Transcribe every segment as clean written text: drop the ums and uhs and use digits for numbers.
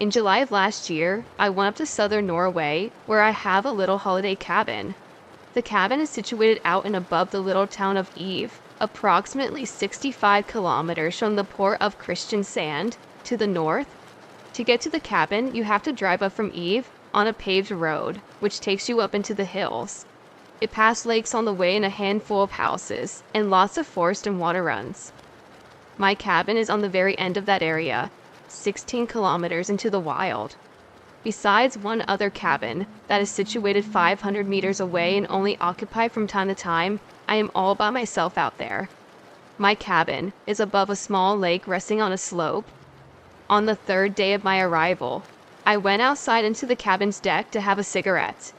In July of last year, I went up to southern Norway, where I have a little holiday cabin. The cabin is situated out and above the little town of Eve, approximately 65 kilometers from the port of Kristiansand to the north. To get to the cabin, you have to drive up from Eve on a paved road, which takes you up into the hills. It passed lakes on the way and a handful of houses, and lots of forest and water runs. My cabin is on the very end of that area, 16 kilometers into the wild. Besides one other cabin that is situated 500 meters away and only occupied from time to time, I am all by myself out there. My cabin is above a small lake resting on a slope. On the third day of my arrival, I went outside into the cabin's deck to have a cigarette.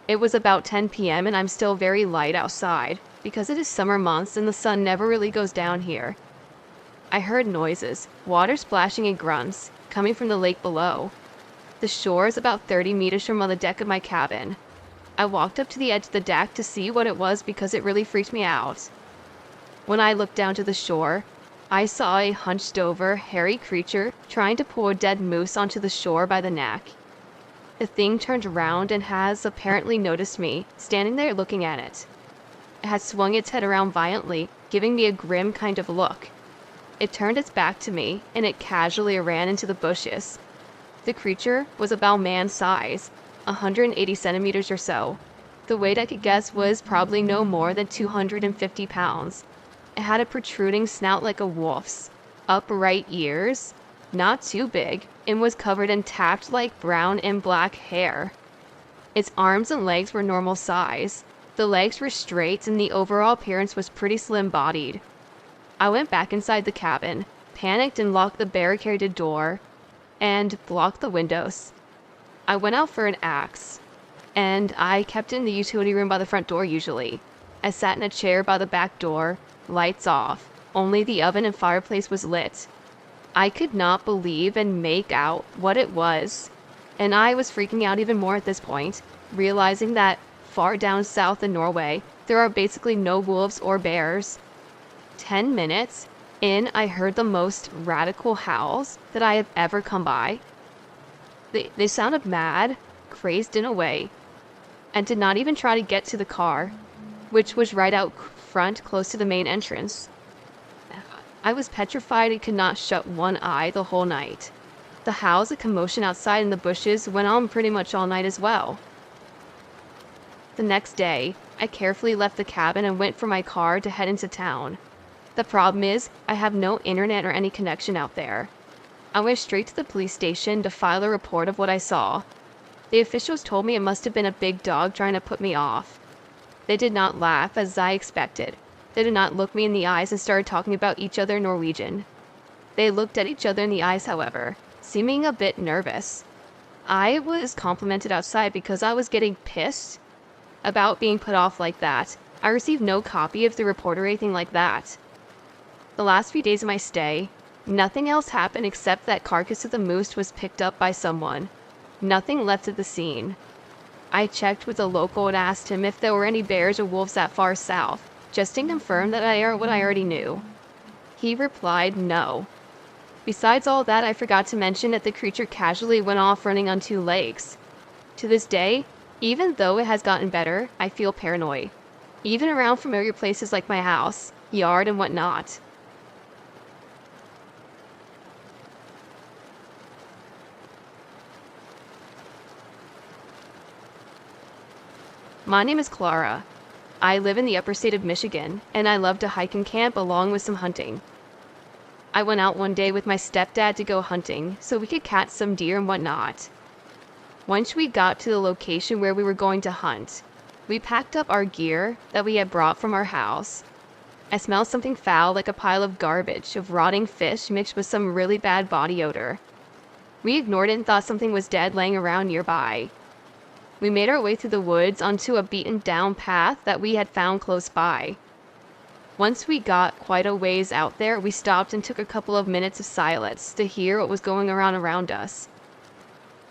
It was about 10 p.m. and I'm still very light outside because it is summer months and the sun never really goes down here. I heard noises, water splashing and grunts, coming from the lake below. The shore is about 30 meters from on the deck of my cabin. I walked up to the edge of the deck to see what it was because it really freaked me out. When I looked down to the shore, I saw a hunched over, hairy creature trying to pull a dead moose onto the shore by the neck. The thing turned around and has apparently noticed me, standing there looking at it. It had swung its head around violently, giving me a grim kind of look. It turned its back to me, and it casually ran into the bushes. The creature was about man size, 180 centimeters or so. The weight I could guess was probably no more than 250 pounds. It had a protruding snout like a wolf's, upright ears, not too big, and was covered in tacked-like brown and black hair. Its arms and legs were normal size. The legs were straight, and the overall appearance was pretty slim-bodied. I went back inside the cabin, panicked and locked the barricaded door, and blocked the windows. I went out for an axe, and I kept it in the utility room by the front door usually. I sat in a chair by the back door, lights off, only the oven and fireplace was lit. I could not believe and make out what it was, and I was freaking out even more at this point, realizing that far down south in Norway, there are basically no wolves or bears. 10 minutes in, I heard the most radical howls that I have ever come by. They sounded mad, crazed in a way, and did not even try to get to the car, which was right out front close to the main entrance. I was petrified and could not shut one eye the whole night. The howls and commotion outside in the bushes went on pretty much all night as well. The next day, I carefully left the cabin and went for my car to head into town. The problem is, I have no internet or any connection out there. I went straight to the police station to file a report of what I saw. The officials told me it must have been a big dog trying to put me off. They did not laugh, as I expected. They did not look me in the eyes and started talking about each other in Norwegian. They looked at each other in the eyes, however, seeming a bit nervous. I was complimented outside because I was getting pissed about being put off like that. I received no copy of the report or anything like that. The last few days of my stay, nothing else happened except that carcass of the moose was picked up by someone. Nothing left at the scene. I checked with a local and asked him if there were any bears or wolves that far south, just to confirm that what I already knew. He replied no. Besides all that, I forgot to mention that the creature casually went off running on two legs. To this day, even though it has gotten better, I feel paranoid, even around familiar places like my house, yard, and whatnot. My name is Clara. I live in the upper state of Michigan, and I love to hike and camp along with some hunting. I went out one day with my stepdad to go hunting, so we could catch some deer and whatnot. Once we got to the location where we were going to hunt, we packed up our gear that we had brought from our house. I smelled something foul, like a pile of garbage, of rotting fish mixed with some really bad body odor. We ignored it and thought something was dead laying around nearby. We made our way through the woods onto a beaten-down path that we had found close by. Once we got quite a ways out there, we stopped and took a couple of minutes of silence to hear what was going on around us.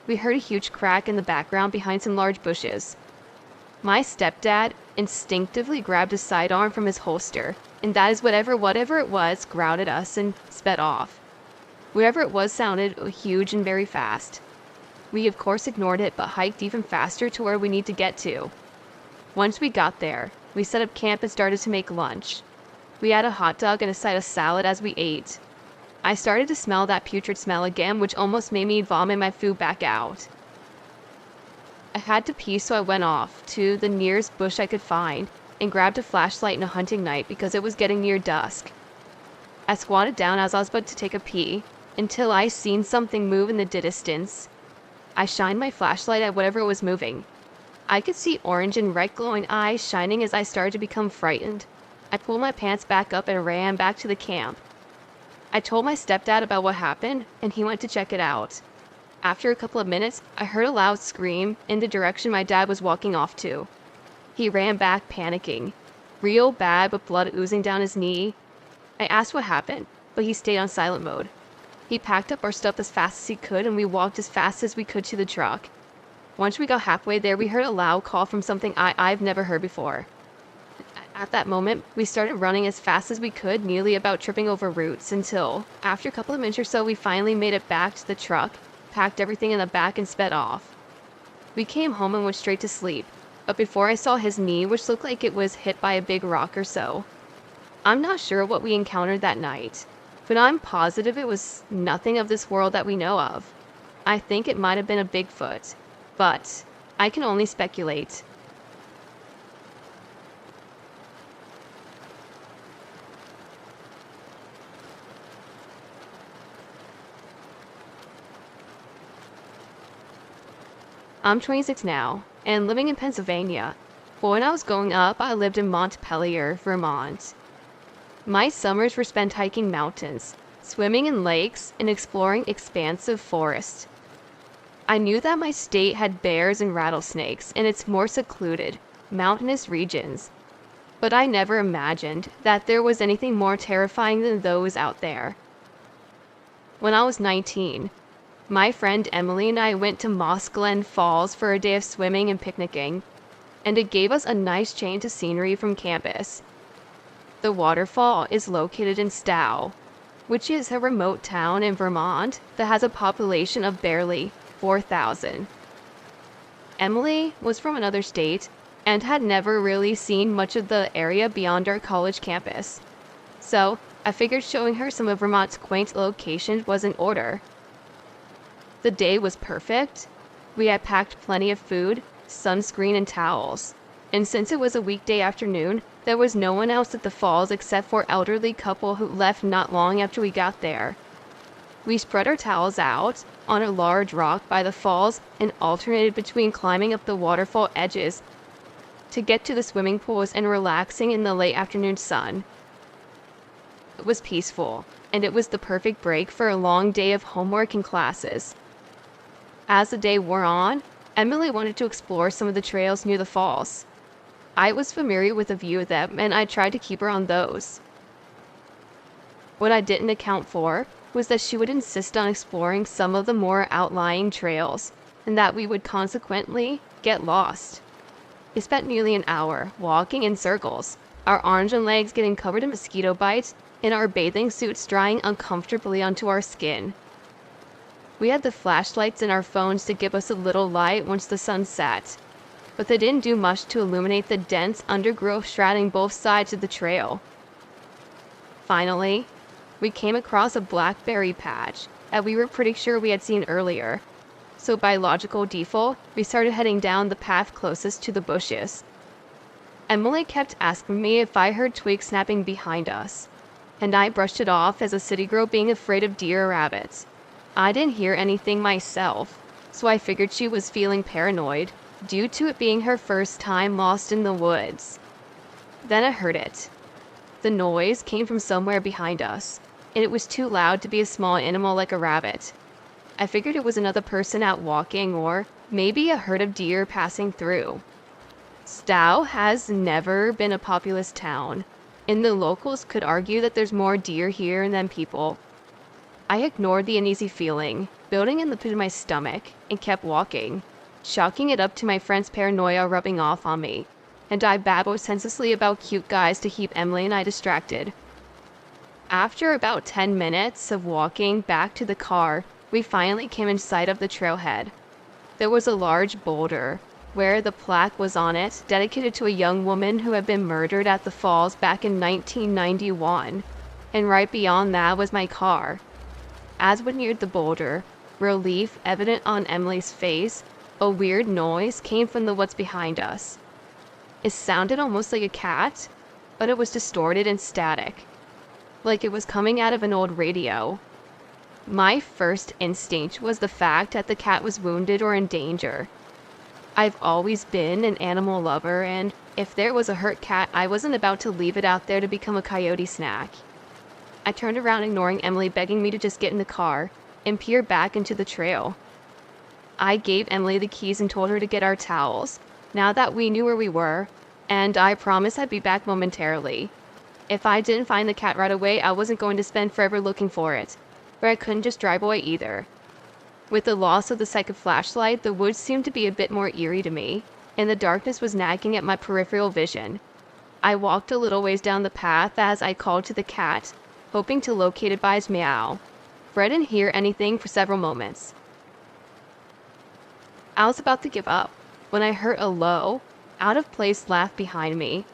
We heard a huge crack in the background behind some large bushes. My stepdad instinctively grabbed his sidearm from his holster, and that is whatever it was growled at us and sped off. Whatever it was sounded huge and very fast. We of course ignored it, but hiked even faster to where we need to get to. Once we got there, we set up camp and started to make lunch. We had a hot dog and a side of salad as we ate. I started to smell that putrid smell again, which almost made me vomit my food back out. I had to pee, so I went off to the nearest bush I could find and grabbed a flashlight and a hunting knife because it was getting near dusk. I squatted down as I was about to take a pee until I seen something move in the distance. I shined my flashlight at whatever was moving. I could see orange and red glowing eyes shining as I started to become frightened. I pulled my pants back up and ran back to the camp. I told my stepdad about what happened, and he went to check it out. After a couple of minutes, I heard a loud scream in the direction my dad was walking off to. He ran back, panicking. Real bad, with blood oozing down his knee. I asked what happened, but he stayed on silent mode. He packed up our stuff as fast as he could, and we walked as fast as we could to the truck. Once we got halfway there, we heard a loud call from something I've never heard before. At that moment, we started running as fast as we could, nearly about tripping over roots, until, after a couple of minutes or so, we finally made it back to the truck, packed everything in the back, and sped off. We came home and went straight to sleep, but before I saw his knee, which looked like it was hit by a big rock or so. I'm not sure what we encountered that night, but I'm positive it was nothing of this world that we know of. I think it might have been a Bigfoot, but I can only speculate. I'm 26 now, and living in Pennsylvania. But when I was growing up, I lived in Montpelier, Vermont. My summers were spent hiking mountains, swimming in lakes, and exploring expansive forests. I knew that my state had bears and rattlesnakes in its more secluded, mountainous regions, but I never imagined that there was anything more terrifying than those out there. When I was 19, my friend Emily and I went to Moss Glen Falls for a day of swimming and picnicking, and it gave us a nice change of scenery from campus. The waterfall is located in Stow, which is a remote town in Vermont that has a population of barely 4,000. Emily was from another state and had never really seen much of the area beyond our college campus. So I figured showing her some of Vermont's quaint locations was in order. The day was perfect. We had packed plenty of food, sunscreen, and towels. And since it was a weekday afternoon, there was no one else at the falls except for an elderly couple who left not long after we got there. We spread our towels out on a large rock by the falls and alternated between climbing up the waterfall edges to get to the swimming pools and relaxing in the late afternoon sun. It was peaceful, and it was the perfect break for a long day of homework and classes. As the day wore on, Emily wanted to explore some of the trails near the falls. I was familiar with a few of them, and I tried to keep her on those. What I didn't account for was that she would insist on exploring some of the more outlying trails, and that we would consequently get lost. We spent nearly an hour walking in circles, our arms and legs getting covered in mosquito bites, and our bathing suits drying uncomfortably onto our skin. We had the flashlights in our phones to give us a little light once the sun set, but they didn't do much to illuminate the dense undergrowth shrouding both sides of the trail. Finally, we came across a blackberry patch that we were pretty sure we had seen earlier, so by logical default, we started heading down the path closest to the bushes. Emily kept asking me if I heard twigs snapping behind us, and I brushed it off as a city girl being afraid of deer or rabbits. I didn't hear anything myself, so I figured she was feeling paranoid due to it being her first time lost in the woods. Then I heard it. The noise came from somewhere behind us, and it was too loud to be a small animal like a rabbit. I figured it was another person out walking, or maybe a herd of deer passing through. Stow has never been a populous town, and the locals could argue that there's more deer here than people. I ignored the uneasy feeling, building in the pit of my stomach, and kept walking, chalking it up to my friend's paranoia rubbing off on me, and I babbled senselessly about cute guys to keep Emily and I distracted. After about 10 minutes of walking back to the car, we finally came in sight of the trailhead. There was a large boulder where the plaque was on it, dedicated to a young woman who had been murdered at the falls back in 1991. And right beyond that was my car. As we neared the boulder, relief evident on Emily's face, a weird noise came from the woods behind us. It sounded almost like a cat, but it was distorted and static, like it was coming out of an old radio. My first instinct was the fact that the cat was wounded or in danger. I've always been an animal lover, and if there was a hurt cat, I wasn't about to leave it out there to become a coyote snack. I turned around, ignoring Emily begging me to just get in the car, and peered back into the trail. I gave Emily the keys and told her to get our towels, now that we knew where we were, and I promised I'd be back momentarily. If I didn't find the cat right away, I wasn't going to spend forever looking for it, but I couldn't just drive away either. With the loss of the second flashlight, the woods seemed to be a bit more eerie to me, and the darkness was nagging at my peripheral vision. I walked a little ways down the path as I called to the cat, hoping to locate it by his meow, for I didn't hear anything for several moments. I was about to give up when I heard a low, out-of-place laugh behind me.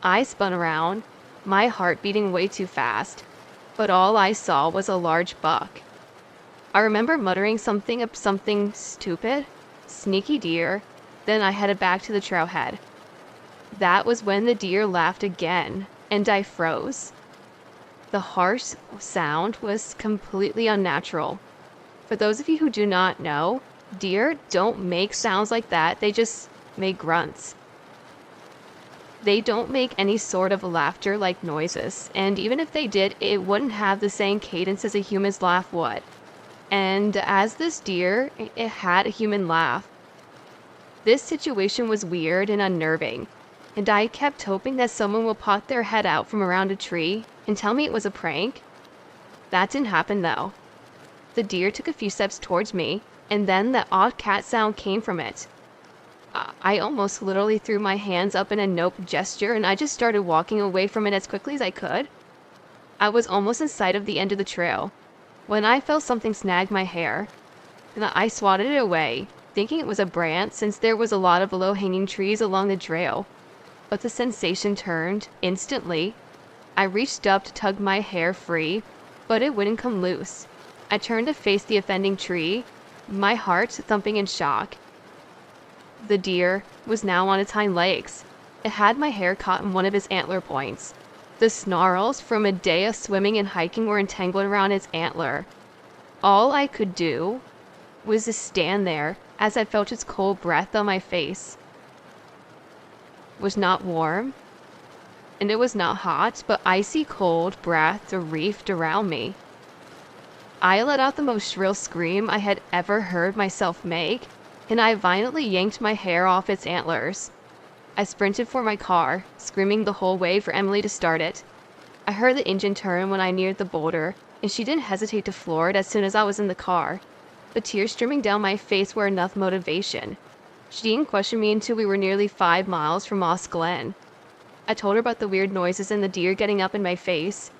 I spun around, my heart beating way too fast, but all I saw was a large buck. I remember muttering something stupid, sneaky deer, then I headed back to the trailhead. That was when the deer laughed again, and I froze. The harsh sound was completely unnatural. For those of you who do not know, deer don't make sounds like that, they just make grunts. They don't make any sort of laughter-like noises, and even if they did, it wouldn't have the same cadence as a human's laugh would. And as this deer, it had a human laugh. This situation was weird and unnerving, and I kept hoping that someone would pop their head out from around a tree and tell me it was a prank. That didn't happen though. The deer took a few steps towards me, and then that odd cat sound came from it. I almost literally threw my hands up in a nope gesture, and I just started walking away from it as quickly as I could. I was almost in sight of the end of the trail when I felt something snag my hair, and I swatted it away, thinking it was a branch since there was a lot of low-hanging trees along the trail. But the sensation turned instantly. I reached up to tug my hair free, but it wouldn't come loose. I turned to face the offending tree, my heart thumping in shock. The deer was now on its hind legs. It had my hair caught in one of its antler points. The snarls from a day of swimming and hiking were entangled around its antler. All I could do was to stand there as I felt its cold breath on my face. It was not warm, and it was not hot, but icy cold breath reefed around me. I let out the most shrill scream I had ever heard myself make, and I violently yanked my hair off its antlers. I sprinted for my car, screaming the whole way for Emily to start it. I heard the engine turn when I neared the boulder, and she didn't hesitate to floor it as soon as I was in the car. The tears streaming down my face were enough motivation. She didn't question me until we were nearly 5 miles from Moss Glen. I told her about the weird noises and the deer getting up in my face.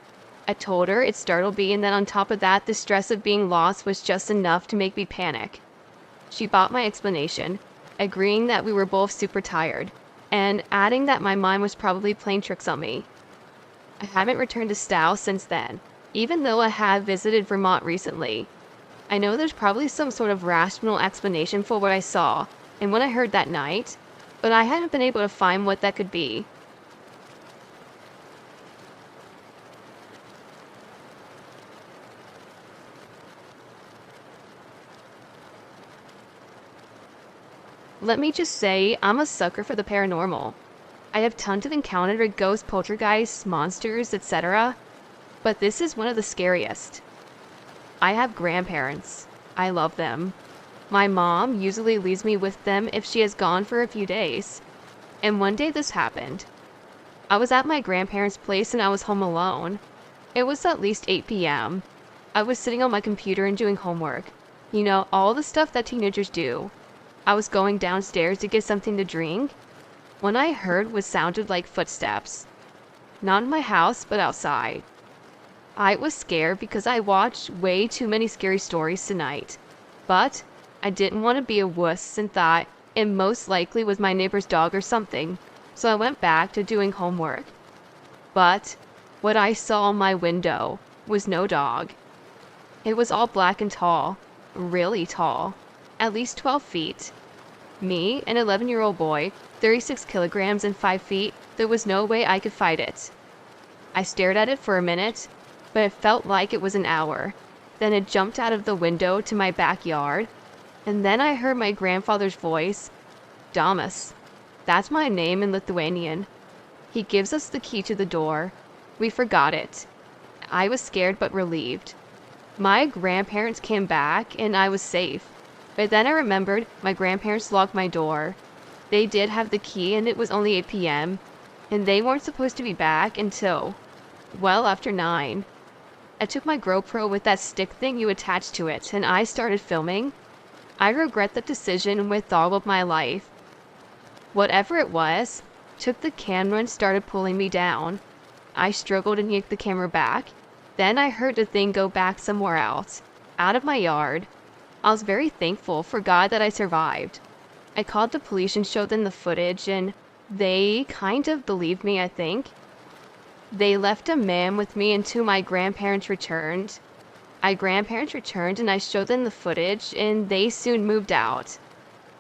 I told her it startled me, and then on top of that, the stress of being lost was just enough to make me panic. She bought my explanation, agreeing that we were both super tired, and adding that my mind was probably playing tricks on me. I haven't returned to Stow since then, even though I have visited Vermont recently. I know there's probably some sort of rational explanation for what I saw and what I heard that night, but I haven't been able to find what that could be. Let me just say, I'm a sucker for the paranormal. I have tons of encounters with ghosts, poltergeists, monsters, etc., but this is one of the scariest. I have grandparents. I love them. My mom usually leaves me with them if she has gone for a few days. And one day this happened. I was at my grandparents' place and I was home alone. It was at least 8 p.m. I was sitting on my computer and doing homework. You know, all the stuff that teenagers do. I was going downstairs to get something to drink when I heard what sounded like footsteps. Not in my house, but outside. I was scared because I watched way too many scary stories tonight. But I didn't want to be a wuss and thought it most likely was my neighbor's dog or something, so I went back to doing homework. But what I saw in my window was no dog. It was all black and tall, really tall, at least 12 feet. Me, an 11-year-old boy, 36 kilograms and 5 feet, there was no way I could fight it. I stared at it for a minute, but it felt like it was an hour. Then it jumped out of the window to my backyard, and then I heard my grandfather's voice, Damas. That's my name in Lithuanian. He gives us the key to the door. We forgot it. I was scared but relieved. My grandparents came back and I was safe. But then I remembered my grandparents locked my door. They did have the key and it was only 8 p.m. and they weren't supposed to be back until, well, after 9. I took my GoPro with that stick thing you attach to it and I started filming. I regret that decision with all of my life. Whatever it was, took the camera and started pulling me down. I struggled and yanked the camera back. Then I heard the thing go back somewhere else, out of my yard. I was very thankful for God that I survived. I called the police and showed them the footage and they kind of believed me, I think. They left a man with me until my grandparents returned. My grandparents returned and I showed them the footage and they soon moved out.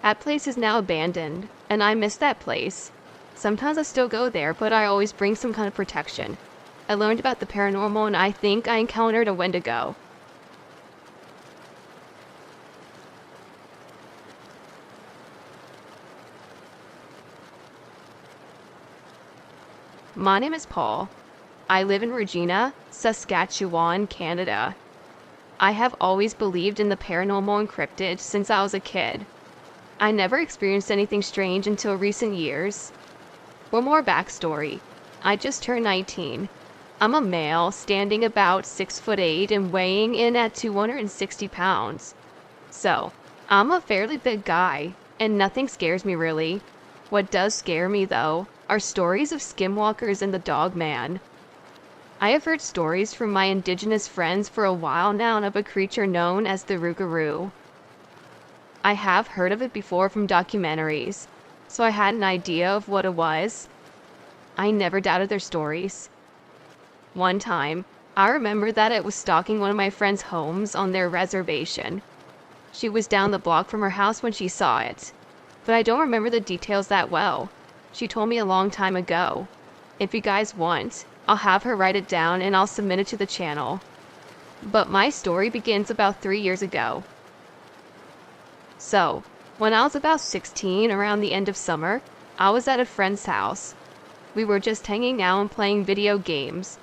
That place is now abandoned and I miss that place. Sometimes I still go there, but I always bring some kind of protection. I learned about the paranormal and I think I encountered a Wendigo. My name is Paul. I live in Regina, Saskatchewan, Canada. I have always believed in the paranormal and cryptids since I was a kid. I never experienced anything strange until recent years. One more backstory. I just turned 19. I'm a male, standing about 6'8" and weighing in at 260 pounds. So, I'm a fairly big guy, and nothing scares me really. What does scare me, though, are stories of skinwalkers and the dog man. I have heard stories from my indigenous friends for a while now of a creature known as the Rougarou. I have heard of it before from documentaries, so I had an idea of what it was. I never doubted their stories. One time, I remember that it was stalking one of my friend's homes on their reservation. She was down the block from her house when she saw it, but I don't remember the details that well. She told me a long time ago. If you guys want, I'll have her write it down and I'll submit it to the channel. But my story begins about 3 years ago. So, when I was about 16, around the end of summer, I was at a friend's house. We were just hanging out and playing video games.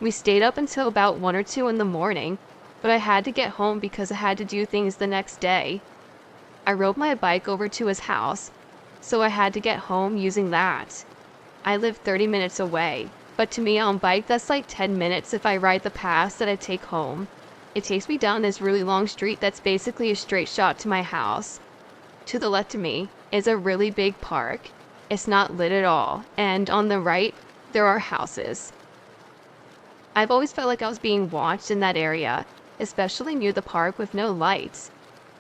We stayed up until about 1 or 2 in the morning, but I had to get home because I had to do things the next day. I rode my bike over to his house, so I had to get home using that. I live 30 minutes away, but to me on bike that's like 10 minutes if I ride the path that I take home. It takes me down this really long street that's basically a straight shot to my house. To the left of me is a really big park. It's not lit at all, and on the right, there are houses. I've always felt like I was being watched in that area, especially near the park with no lights.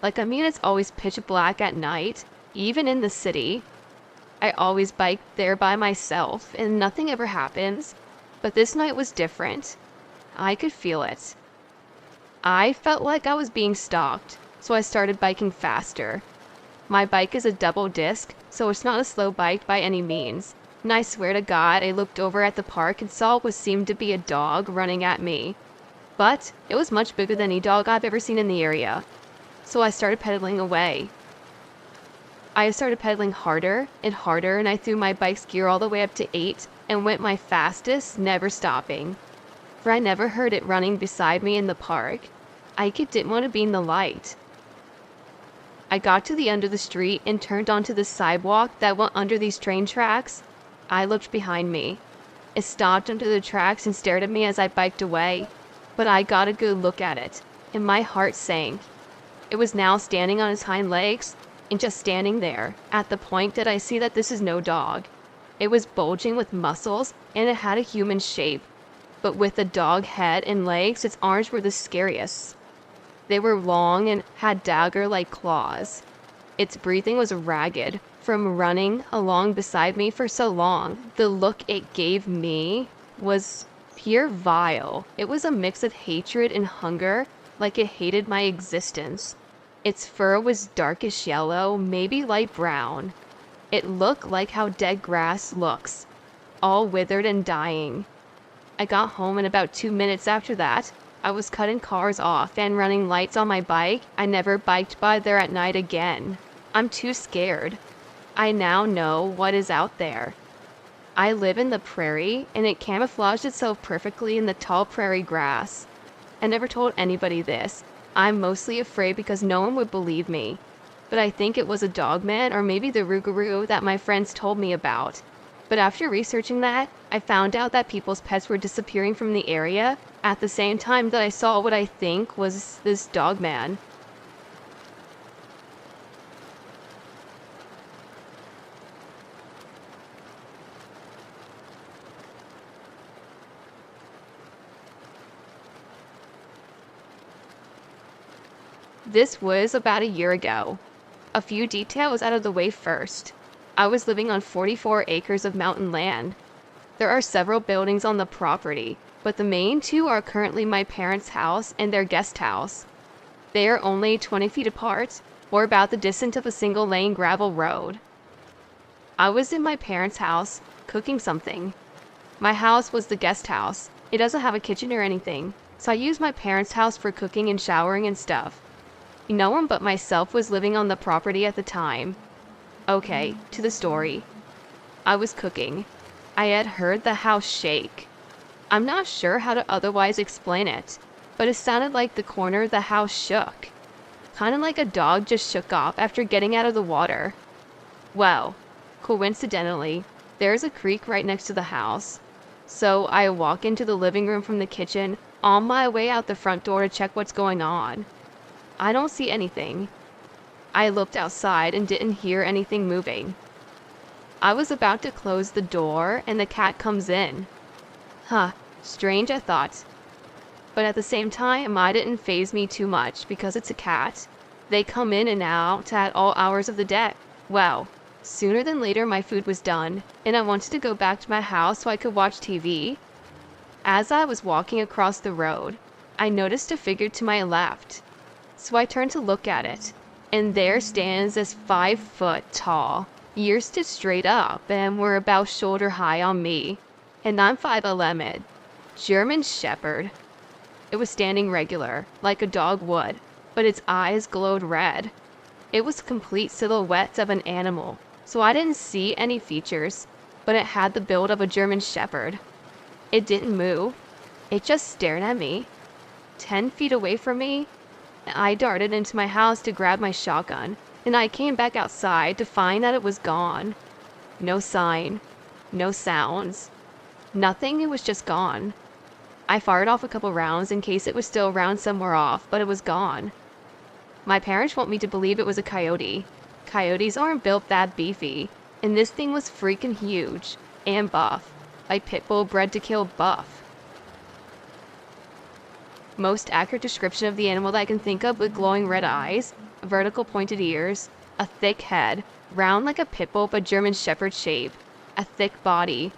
It's always pitch black at night, even in the city. I always bike there by myself, and nothing ever happens. But this night was different. I could feel it. I felt like I was being stalked, so I started biking faster. My bike is a double disc, so it's not a slow bike by any means. And I swear to God, I looked over at the park and saw what seemed to be a dog running at me. But it was much bigger than any dog I've ever seen in the area. So I started pedaling away. I started pedaling harder and harder, and I threw my bike's gear all the way up to 8 and went my fastest, never stopping. For I never heard it running beside me in the park. I didn't want to be in the light. I got to the end of the street and turned onto the sidewalk that went under these train tracks. I looked behind me. It stopped under the tracks and stared at me as I biked away. But I got a good look at it, and my heart sank. It was now standing on its hind legs, and just standing there. At the point that I see that this is no dog. It was bulging with muscles, and it had a human shape. but with a dog head and legs, its arms were the scariest. They were long and had dagger-like claws. Its breathing was ragged from running along beside me for so long. The look it gave me was pure vile. It was a mix of hatred and hunger, like it hated my existence. Its fur was darkish yellow, maybe light brown. It looked like how dead grass looks, all withered and dying. I got home in about 2 minutes after that. I was cutting cars off and running lights on my bike. I never biked by there at night again. I'm too scared. I now know what is out there. I live in the prairie, and it camouflaged itself perfectly in the tall prairie grass. I never told anybody this. I'm mostly afraid because no one would believe me. But I think it was a dogman or maybe the rougarou that my friends told me about. But after researching that, I found out that people's pets were disappearing from the area at the same time that I saw what I think was this dogman. This was about a year ago. A few details out of the way first. I was living on 44 acres of mountain land. There are several buildings on the property, but the main two are currently my parents' house and their guest house. They are only 20 feet apart, or about the distance of a single-lane gravel road. I was in my parents' house, cooking something. My house was the guest house. It doesn't have a kitchen or anything, so I used my parents' house for cooking and showering and stuff. No one but myself was living on the property at the time. Okay, to the story. I was cooking. I had heard the house shake. I'm not sure how to otherwise explain it, but it sounded like the corner of the house shook. Kind of like a dog just shook off after getting out of the water. Well, coincidentally, there's a creek right next to the house. So I walk into the living room from the kitchen on my way out the front door to check what's going on. I don't see anything. I looked outside and didn't hear anything moving. I was about to close the door and the cat comes in. Huh, strange, I thought. But at the same time, it didn't faze me too much because it's a cat. They come in and out at all hours of the day. Well, sooner than later my food was done, and I wanted to go back to my house so I could watch TV. As I was walking across the road, I noticed a figure to my left. So I turned to look at it, and there stands this 5 foot tall, ears stood straight up and were about shoulder high on me, and I'm 5'11", German Shepherd. It was standing regular, like a dog would, but its eyes glowed red. It was complete silhouette of an animal, so I didn't see any features, but it had the build of a German Shepherd. It didn't move. It just stared at me. 10 feet away from me, I darted into my house to grab my shotgun, and I came back outside to find that it was gone. No sign, no sounds, nothing, it was just gone. I fired off a couple rounds in case it was still around somewhere off, but it was gone. My parents want me to believe it was a coyote. Coyotes aren't built that beefy, and this thing was freaking huge, and buff, like pit bull bred to kill buff. Most accurate description of the animal that I can think of with glowing red eyes, vertical pointed ears, a thick head, round like a pit bull but German Shepherd shape, a thick body.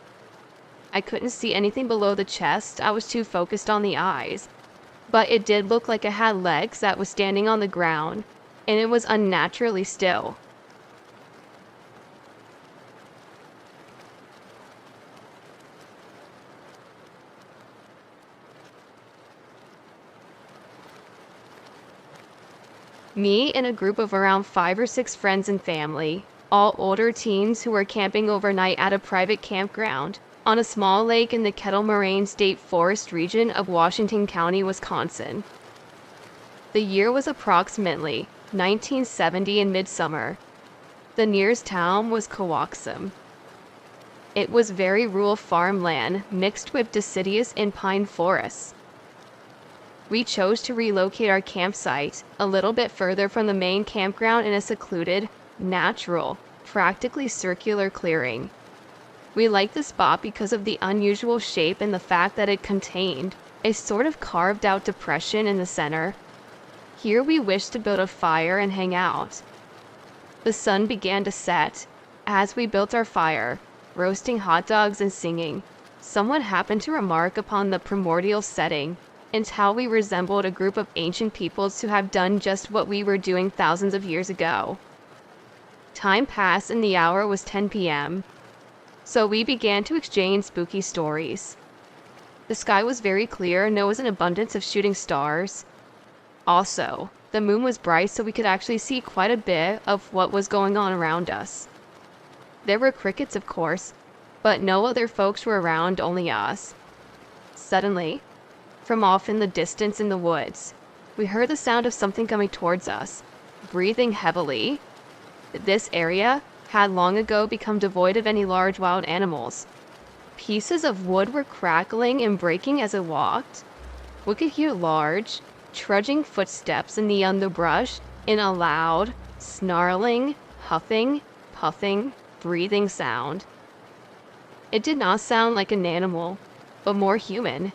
I couldn't see anything below the chest, I was too focused on the eyes. But it did look like it had legs that was standing on the ground, and it was unnaturally still. Me and a group of around 5 or 6 friends and family, all older teens who were camping overnight at a private campground on a small lake in the Kettle Moraine State Forest region of Washington County, Wisconsin. The year was approximately 1970 in midsummer. The nearest town was Coaxum. It was very rural farmland mixed with deciduous and pine forests. We chose to relocate our campsite a little bit further from the main campground in a secluded, natural, practically circular clearing. We liked the spot because of the unusual shape and the fact that it contained a sort of carved out depression in the center. Here we wished to build a fire and hang out. The sun began to set. As we built our fire, roasting hot dogs and singing, someone happened to remark upon the primordial setting and how we resembled a group of ancient peoples who have done just what we were doing thousands of years ago. Time passed and the hour was 10 p.m., so we began to exchange spooky stories. The sky was very clear and there was an abundance of shooting stars. Also, the moon was bright, so we could actually see quite a bit of what was going on around us. There were crickets, of course, but no other folks were around, only us. Suddenly, from off in the distance in the woods, we heard the sound of something coming towards us, breathing heavily. This area had long ago become devoid of any large wild animals. Pieces of wood were crackling and breaking as it walked. We could hear large, trudging footsteps in the underbrush in a loud, snarling, huffing, puffing, breathing sound. It did not sound like an animal, but more human.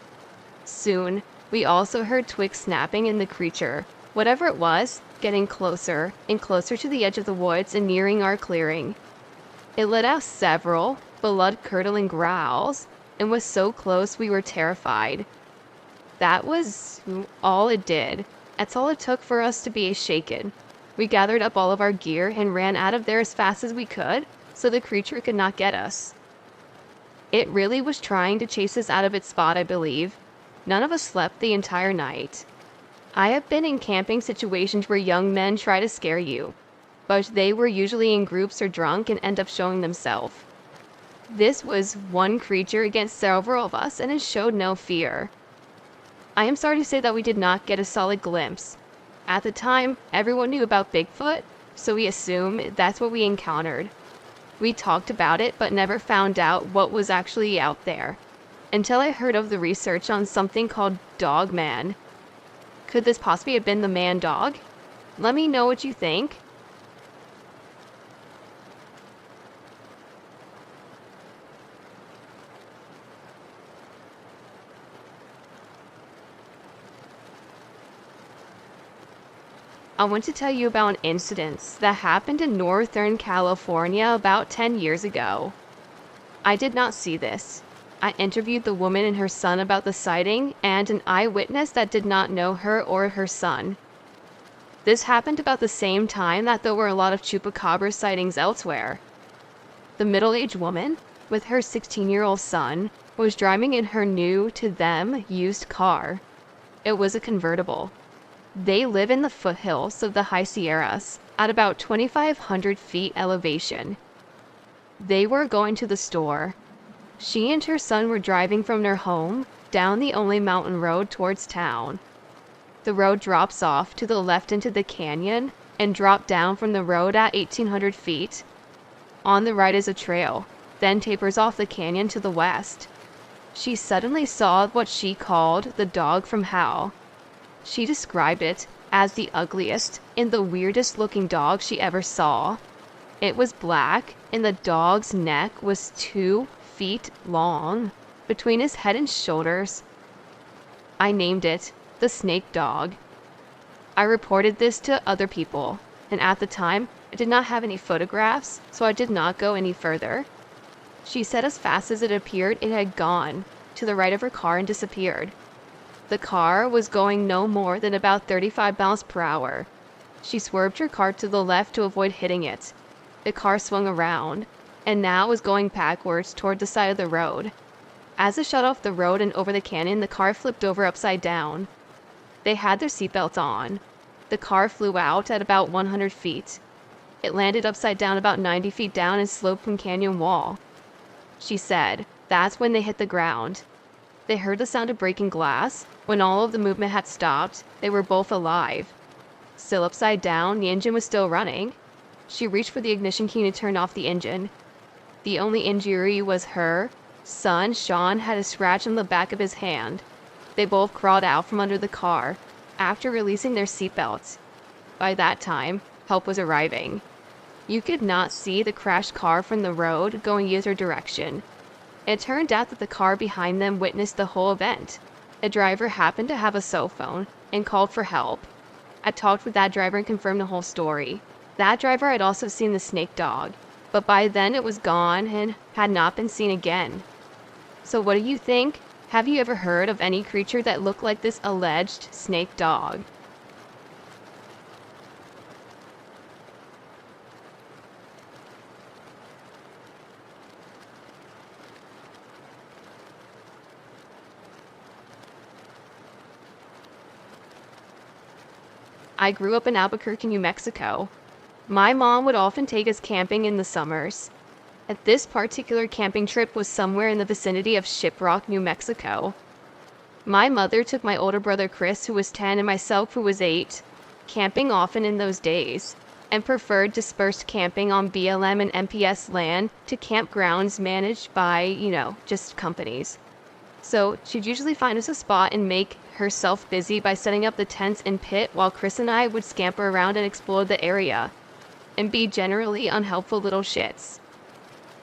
Soon, we also heard twigs snapping in the creature, whatever it was, getting closer and closer to the edge of the woods and nearing our clearing. It let out several blood-curdling growls and was so close we were terrified. That was all it did. That's all it took for us to be shaken. We gathered up all of our gear and ran out of there as fast as we could so the creature could not get us. It really was trying to chase us out of its spot, I believe. None of us slept the entire night. I have been in camping situations where young men try to scare you, but they were usually in groups or drunk and end up showing themselves. This was one creature against several of us, and it showed no fear. I am sorry to say that we did not get a solid glimpse. At the time, everyone knew about Bigfoot, so we assumed that's what we encountered. We talked about it, but never found out what was actually out there, until I heard of the research on something called Dog Man. Could this possibly have been the man dog? Let me know what you think. I want to tell you about an incident that happened in Northern California about 10 years ago. I did not see this. I interviewed the woman and her son about the sighting and an eyewitness that did not know her or her son. This happened about the same time that there were a lot of chupacabra sightings elsewhere. The middle-aged woman, with her 16-year-old son, was driving in her new, to them, used car. It was a convertible. They live in the foothills of the High Sierras, at about 2,500 feet elevation. They were going to the store. She and her son were driving from their home down the only mountain road towards town. The road drops off to the left into the canyon and dropped down from the road at 1,800 feet. On the right is a trail, then tapers off the canyon to the west. She suddenly saw what she called the dog from hell. She described it as the ugliest and the weirdest looking dog she ever saw. It was black and the dog's neck was 2 feet long between his head and shoulders. I named it the snake dog. I reported this to other people, and at the time I did not have any photographs, so I did not go any further. She said as fast as it appeared, it had gone to the right of her car and disappeared. The car was going no more than about 35 miles per hour. She swerved her car to the left to avoid hitting it. The car swung around, and now was going backwards toward the side of the road. As it shot off the road and over the canyon, the car flipped over upside down. They had their seatbelts on. The car flew out at about 100 feet. It landed upside down about 90 feet down and sloped from canyon wall. She said that's when they hit the ground. They heard the sound of breaking glass. When all of the movement had stopped, they were both alive. Still upside down, the engine was still running. She reached for the ignition key to turn off the engine. The only injury was her son, Sean, had a scratch on the back of his hand. They both crawled out from under the car after releasing their seatbelts. By that time, help was arriving. You could not see the crashed car from the road going either direction. It turned out that the car behind them witnessed the whole event. A driver happened to have a cell phone and called for help. I talked with that driver and confirmed the whole story. That driver had also seen the snake dog, but by then it was gone and had not been seen again. So what do you think? Have you ever heard of any creature that looked like this alleged snake dog? I grew up in Albuquerque, New Mexico. My mom would often take us camping in the summers. This particular camping trip was somewhere in the vicinity of Shiprock, New Mexico. My mother took my older brother Chris, who was 10, and myself, who was 8, camping often in those days, and preferred dispersed camping on BLM and MPS land to campgrounds managed by, just companies. So she'd usually find us a spot and make herself busy by setting up the tents and pit while Chris and I would scamper around and explore the area and be generally unhelpful little shits.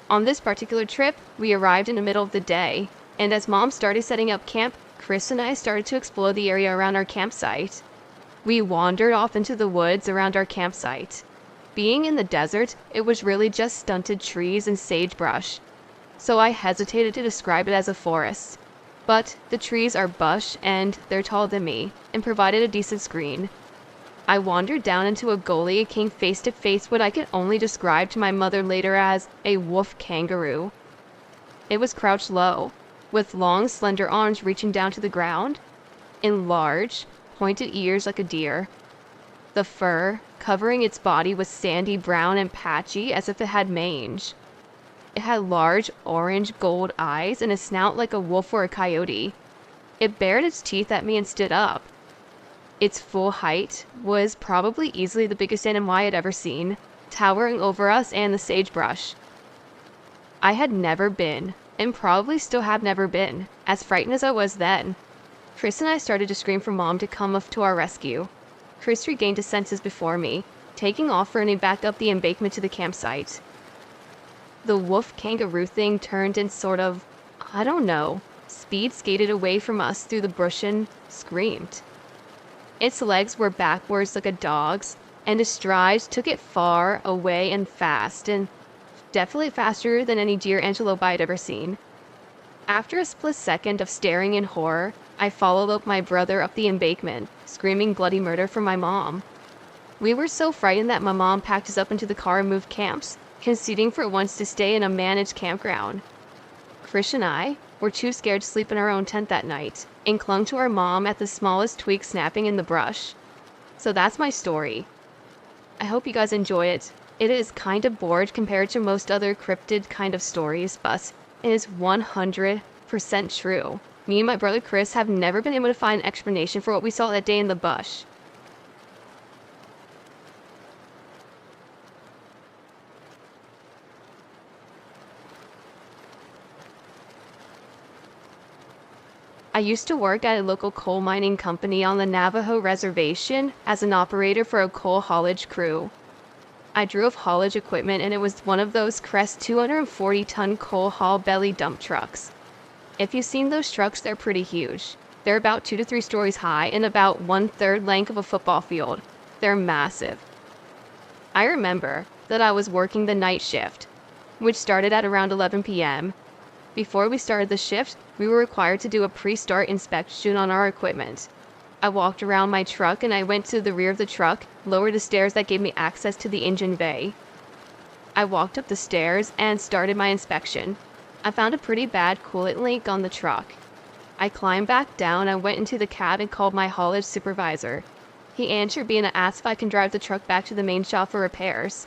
On this particular trip, we arrived in the middle of the day, and as Mom started setting up camp, Chris and I started to explore the area around our campsite. We wandered off into the woods around our campsite. Being in the desert, it was really just stunted trees and sagebrush, so I hesitated to describe it as a forest. But the trees are bush and they're taller than me, and provided a decent screen. I wandered down into a gully and came face to face what I could only describe to my mother later as a wolf kangaroo. It was crouched low, with long, slender arms reaching down to the ground, and large, pointed ears like a deer. The fur covering its body was sandy brown and patchy as if it had mange. It had large orange gold eyes and a snout like a wolf or a coyote. It bared its teeth at me and stood up. Its full height was probably easily the biggest animal I had ever seen, towering over us and the sagebrush. I had never been, and probably still have never been, as frightened as I was then. Chris and I started to scream for Mom to come to our rescue. Chris regained his senses before me, taking off running back up the embankment to the campsite. The wolf kangaroo thing turned and sort of, speed skated away from us through the bush and screamed. Its legs were backwards like a dog's, and its strides took it far away and fast, and definitely faster than any deer antelope I had ever seen. After a split second of staring in horror, I followed up my brother up the embankment, screaming bloody murder for my mom. We were so frightened that my mom packed us up into the car and moved camps, conceding for once to stay in a managed campground. Chris and I were too scared to sleep in our own tent that night, and clung to our mom at the smallest twig snapping in the brush. So that's my story. I hope you guys enjoy it. It is kind of bored compared to most other cryptid kind of stories, but it is 100% true. Me and my brother Chris have never been able to find an explanation for what we saw that day in the bush. I used to work at a local coal mining company on the Navajo reservation as an operator for a coal haulage crew. I drove haulage equipment, and it was one of those Crest 240-ton coal haul belly dump trucks. If you've seen those trucks, they're pretty huge. They're about 2 to 3 stories high and about 1/3 length of a football field. They're massive. I remember that I was working the night shift, which started at around 11 p.m. Before we started the shift, we were required to do a pre-start inspection on our equipment. I walked around my truck and I went to the rear of the truck, lowered the stairs that gave me access to the engine bay. I walked up the stairs and started my inspection. I found a pretty bad coolant leak on the truck. I climbed back down and went into the cab and called my haulage supervisor. He answered me and asked if I can drive the truck back to the main shop for repairs.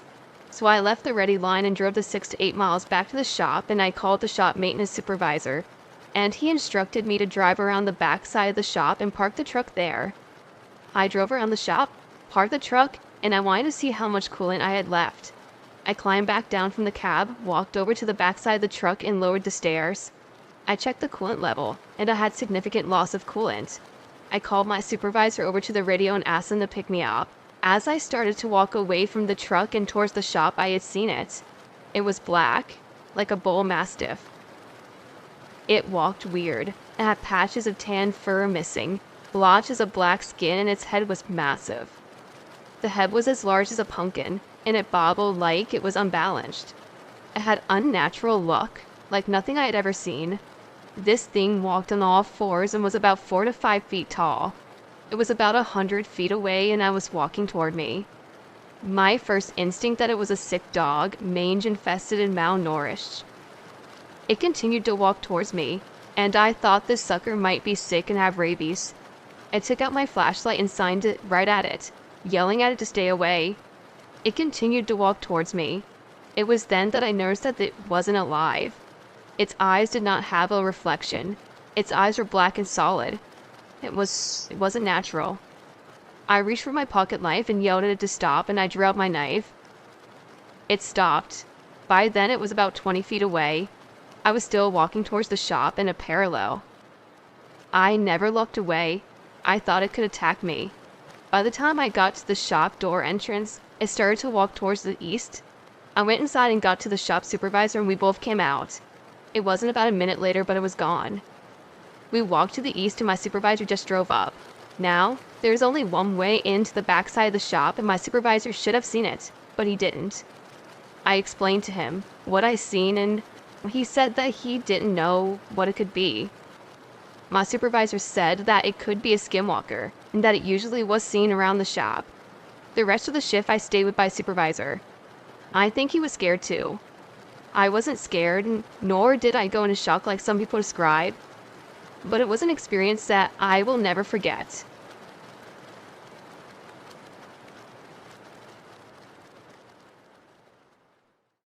So I left the ready line and drove the 6 to 8 miles back to the shop, and I called the shop maintenance supervisor, and he instructed me to drive around the back side of the shop and park the truck there. I drove around the shop, parked the truck, and I wanted to see how much coolant I had left. I climbed back down from the cab, walked over to the back side of the truck and lowered the stairs. I checked the coolant level, and I had significant loss of coolant. I called my supervisor over to the radio and asked him to pick me up. As I started to walk away from the truck and towards the shop, I had seen it. It was black, like a bull mastiff. It walked weird. It had patches of tan fur missing, blotches of black skin, and its head was massive. The head was as large as a pumpkin, and it bobbled like it was unbalanced. It had unnatural look, like nothing I had ever seen. This thing walked on all fours and was about 4 to 5 feet tall. It was about 100 feet away, and I was walking toward me. My first instinct that it was a sick dog, mange-infested and malnourished. It continued to walk towards me, and I thought this sucker might be sick and have rabies. I took out my flashlight and signed it right at it, yelling at it to stay away. It continued to walk towards me. It was then that I noticed that it wasn't alive. Its eyes did not have a reflection. Its eyes were black and solid. It wasn't natural. I reached for my pocket knife and yelled at it to stop, and I drew out my knife. It stopped. By then it was about 20 feet away. I was still walking towards the shop in a parallel. I never looked away. I thought it could attack me. By the time I got to the shop door entrance, it started to walk towards the east. I went inside and got to the shop supervisor, and we both came out. It wasn't about a minute later, but it was gone. We walked to the east and my supervisor just drove up. Now, there's only one way into the backside of the shop, and my supervisor should have seen it, but he didn't. I explained to him what I seen, and he said that he didn't know what it could be. My supervisor said that it could be a skinwalker, and that it usually was seen around the shop. The rest of the shift I stayed with my supervisor. I think he was scared too. I wasn't scared, nor did I go into shock like some people describe, but it was an experience that I will never forget.